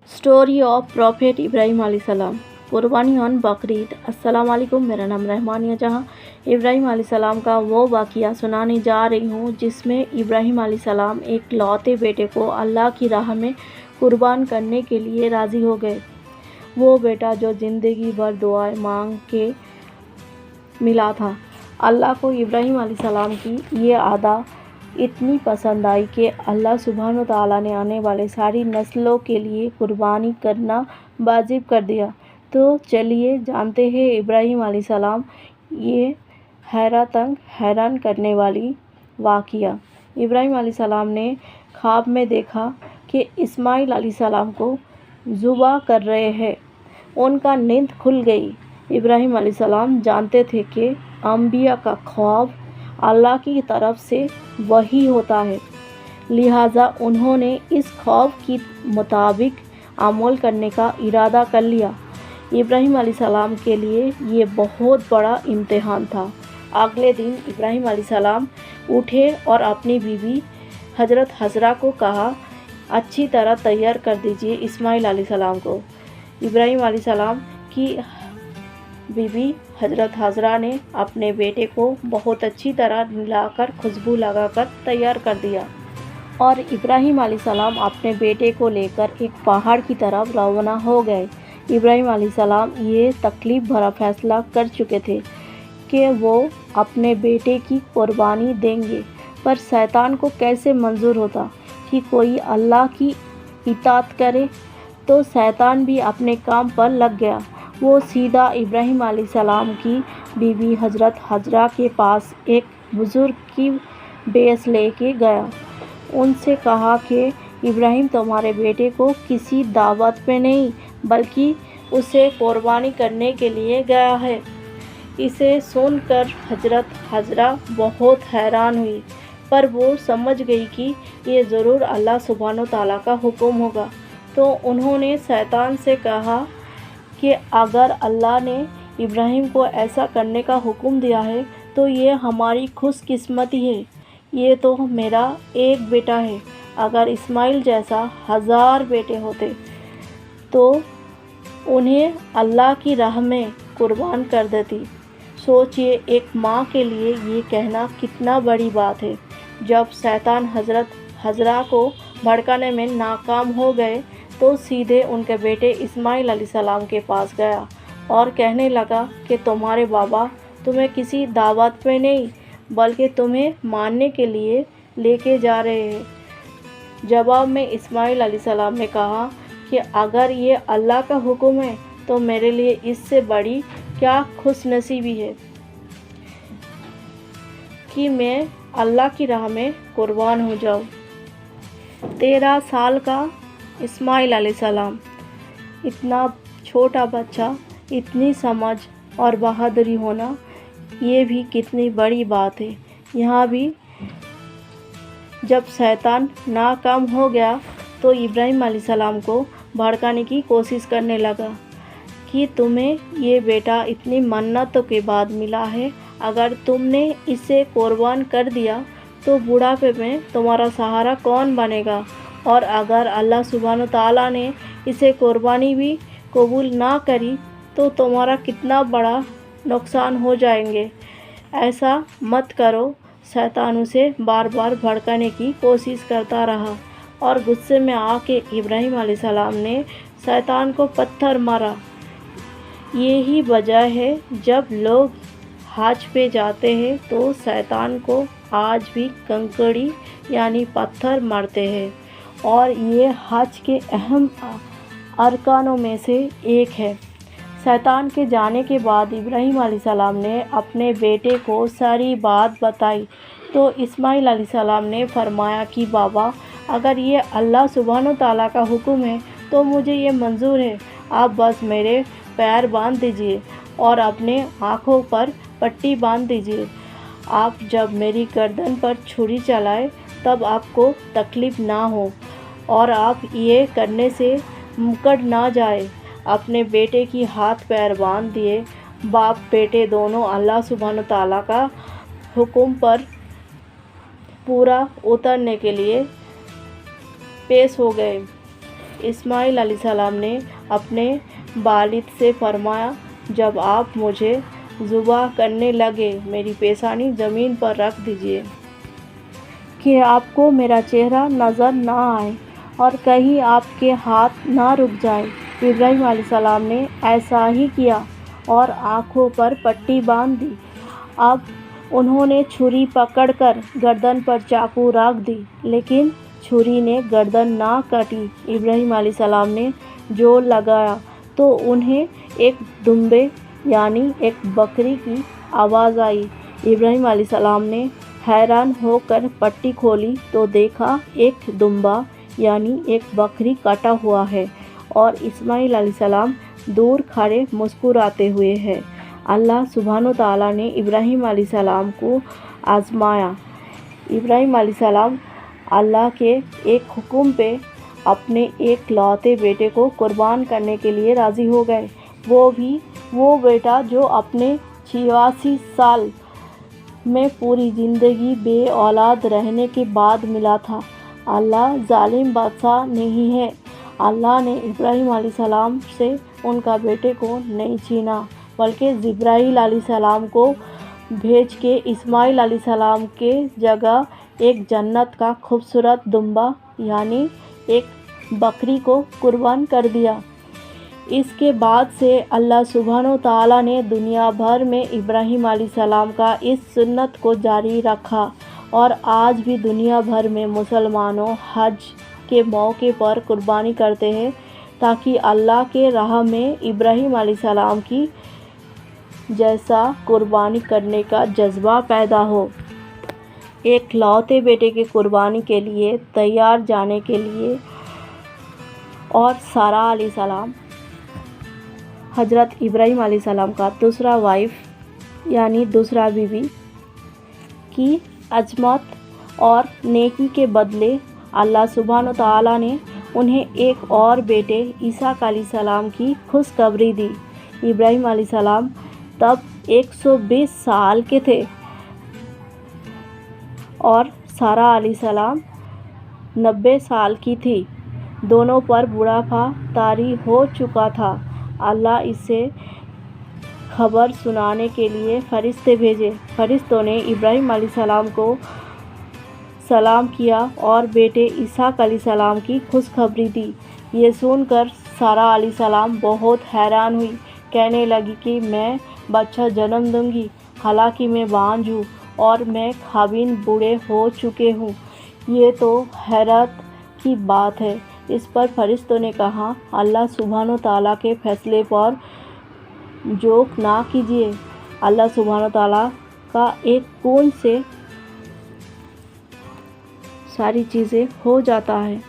Story of prophet Ibrahim अलैहिस्सलाम। कुर्बानी on Bakrid. अस्सलाम वालेकुम, मेरा नाम रहमानिया जहाँ इब्राहिम अलैहिस्सलाम का वो वाक़िया सुनाने जा रही हूँ जिसमें इब्राहिम अलैहिस्सलाम एक लौते बेटे को अल्लाह की राह में कुर्बान करने के लिए राज़ी हो गए। वो बेटा जो ज़िंदगी भर दुआएं मांग के मिला था। अल्लाह को इब्राहिम अलैहिस्सलाम की ये अदा इतनी पसंद आई कि अल्लाह सुब्हान व तआला ने आने वाले सारी नस्लों के लिए कुर्बानी करना वाजिब कर दिया। तो चलिए जानते हैं इब्राहिम अलैहिस्सलाम ये हैरान करने वाली वाक़िया। इब्राहिम अलैहिस्सलाम ने ख्वाब में देखा कि इस्माइल अलैहिस्सलाम को ज़ुबह कर रहे हैं। उनका नींद खुल गई। इब्राहिम अलैहिस्सलाम जानते थे कि अंबिया का ख्वाब अल्लाह की तरफ से वही होता है, लिहाजा उन्होंने इस ख्वाब के मुताबिक अमल करने का इरादा कर लिया। इब्राहिम अलैहिस्सलाम के लिए ये बहुत बड़ा इम्तिहान था। अगले दिन इब्राहिम अलैहिस्सलाम उठे और अपनी बीवी हज़रत हजरा को कहा, अच्छी तरह तैयार कर दीजिए इस्माइल अलैहिस्सलाम को। इब्राहिम अलैहिस्सलाम की बीवी हज़रत हजरा ने अपने बेटे को बहुत अच्छी तरह मिलाकर खुशबू लगाकर तैयार कर दिया और इब्राहिम अलैहिस्सलाम अपने बेटे को लेकर एक पहाड़ की तरफ रवाना हो गए। इब्राहिम अलैहिस्सलाम ये तकलीफ़ भरा फैसला कर चुके थे कि वो अपने बेटे की कुर्बानी देंगे, पर शैतान को कैसे मंजूर होता कि कोई अल्लाह की इताअत करे। तो शैतान भी अपने काम पर लग गया। वो सीधा इब्राहिम अलैहिस्सलाम की बीवी हज़रत हजरा के पास एक बुज़ुर्ग की बेस लेके गया। उनसे कहा कि इब्राहिम तुम्हारे बेटे को किसी दावत पे नहीं बल्कि उसे कुर्बानी करने के लिए गया है। इसे सुनकर हज़रत हजरा बहुत हैरान हुई, पर वो समझ गई कि ये ज़रूर अल्लाह सुब्हान व तआला का हुक्म होगा। तो उन्होंने शैतान से कहा कि अगर अल्लाह ने इब्राहिम को ऐसा करने का हुक्म दिया है तो ये हमारी खुशकिस्मती है। ये तो मेरा एक बेटा है, अगर इस्माइल जैसा 1000 बेटे होते तो उन्हें अल्लाह की राह में कुर्बान कर देती। सोचिए, एक माँ के लिए ये कहना कितना बड़ी बात है। जब शैतान हज़रत हजरा को भड़काने में नाकाम हो गए तो सीधे उनके बेटे इस्माइल अलैहिस्सलाम के पास गया और कहने लगा कि तुम्हारे बाबा तुम्हें किसी दावत पे नहीं बल्कि तुम्हें मारने के लिए लेके जा रहे हैं। जवाब में इस्माइल अलैहिस्सलाम ने कहा कि अगर ये अल्लाह का हुक्म है तो मेरे लिए इससे बड़ी क्या खुशनसीबी है कि मैं अल्लाह की राह में कुर्बान हो जाऊँ। 13 साल का इस्माइल अलैहिस्सलाम, इतना छोटा बच्चा, इतनी समझ और बहादुरी होना, ये भी कितनी बड़ी बात है। यहाँ भी जब शैतान नाकाम हो गया तो इब्राहिम अलैहिस्सलाम को भड़काने की कोशिश करने लगा कि तुम्हें ये बेटा इतनी मन्नतों के बाद मिला है, अगर तुमने इसे कुर्बान कर दिया तो बुढ़ापे में तुम्हारा सहारा कौन बनेगा, और अगर अल्लाह सुब्हान व तआला ने इसे कुर्बानी भी कबूल ना करी तो तुम्हारा कितना बड़ा नुकसान हो जाएंगे। ऐसा मत करो। शैतान उसे बार बार भड़काने की कोशिश करता रहा और गुस्से में आके इब्राहिम अलैहिस्सलाम ने शैतान को पत्थर मारा। यही वजह है जब लोग हज पे जाते हैं तो शैतान को आज भी कंकड़ी यानी पत्थर मारते हैं, और ये हज के अहम अरकानों में से एक है। शैतान के जाने के बाद इब्राहिम अलैहिस्सलाम ने अपने बेटे को सारी बात बताई तो इस्माइल अलैहिस्सलाम ने फरमाया कि बाबा, अगर ये अल्लाह सुब्हान व तआला का हुक्म है तो मुझे ये मंजूर है। आप बस मेरे पैर बांध दीजिए और अपने आँखों पर पट्टी बांध दीजिए। आप जब मेरी गर्दन पर छुरी चलाए तब आपको तकलीफ़ ना हो और आप ये करने से मुकर ना जाए। अपने बेटे की हाथ पैर बांध दिए। बाप बेटे दोनों अल्लाह सुब्हान व तआला का हुक्म पर पूरा उतरने के लिए पेश हो गए। इस्माइल अलैहिस्सलाम ने अपने वालिद से फरमाया, जब आप मुझे ज़ुबह करने लगे मेरी पेशानी ज़मीन पर रख दीजिए कि आपको मेरा चेहरा नज़र ना आए और कहीं आपके हाथ ना रुक जाए। इब्राहीम अलैहिस्सलाम ने ऐसा ही किया और आँखों पर पट्टी बांध दी। अब उन्होंने छुरी पकड़कर गर्दन पर चाकू रख दी, लेकिन छुरी ने गर्दन ना काटी। इब्राहीम अलैहिस्सलाम ने जोर लगाया तो उन्हें एक दुम्बे यानी एक बकरी की आवाज़ आई। इब्राहीम अलैहिस्सलाम ने हैरान होकर पट्टी खोली तो देखा एक दुम्बा यानी एक बकरी कटा हुआ है और इस्माइल अलैहिस्सलाम दूर खड़े मुस्कुराते हुए हैं। अल्लाह सुब्हानो ताला ने इब्राहीम अलैहिस्सलाम को आज़माया। इब्राहीम अलैहिस्सलाम अल्लाह के एक हुक्म पे अपने एक लौते बेटे को कुर्बान करने के लिए राज़ी हो गए। वो भी वो बेटा जो अपने 86 साल में पूरी ज़िंदगी बे औलाद रहने के बाद मिला था। अल्लाह जालिम बादशाह नहीं है। अल्लाह ने इब्राहीम अलैहिस्सलाम से उनका बेटे को नहीं छीना, बल्कि जिब्राईल अलैहिस्सलाम को भेज के इस्माइल अलैहिस्सलाम के जगह एक जन्नत का खूबसूरत दुम्बा यानी एक बकरी को कुर्बान कर दिया। इसके बाद से अल्लाह सुब्हानो ताला ने दुनिया भर में इब्राहीम अलैहिस्सलाम का इस सुन्नत को जारी रखा और आज भी दुनिया भर में मुसलमानों हज के मौके पर कुर्बानी करते हैं ताकि अल्लाह के राह में इब्राहीम अलैहिस्सलाम की जैसा कुर्बानी करने का जज्बा पैदा हो। एक लौते बेटे की कुर्बानी के लिए तैयार जाने के लिए और सारा अलैहिस्सलाम हज़रत इब्राहीम अलैहिस्सलाम का दूसरा वाइफ यानी दूसरा बीवी की अजमत और नेकी के बदले अल्लाह सुब्हानो ताला ने उन्हें एक और बेटे ईसा अलैहिस्सलाम की खुशखबरी दी। इब्राहीम अलैहिस्सलाम तब 120 साल के थे और सारा अलैहिस्सलाम 90 साल की थी। दोनों पर बुढ़ापा तारी हो चुका था। अल्लाह इसे खबर सुनाने के लिए फ़रिश्ते भेजे। फ़रिश्तों ने इब्राहीम अलैहिस्सलाम को सलाम किया और बेटे इसहाक़ अलैहिस्सलाम की खुशखबरी दी। ये सुनकर सारा अलैहिस्सलाम बहुत हैरान हुई। कहने लगी कि मैं बच्चा जन्म दूंगी, हालांकि मैं बांझ हूँ और मैं खाबिन बूढ़े हो चुके हूँ। ये तो हैरत की बात है। इस पर फरिश्तों ने कहा, अल्लाह सुब्हानो ताला के फ़ैसले पर जोक ना कीजिए। अल्लाह सुब्हानो ताला का एक कौन से सारी चीज़ें हो जाता है।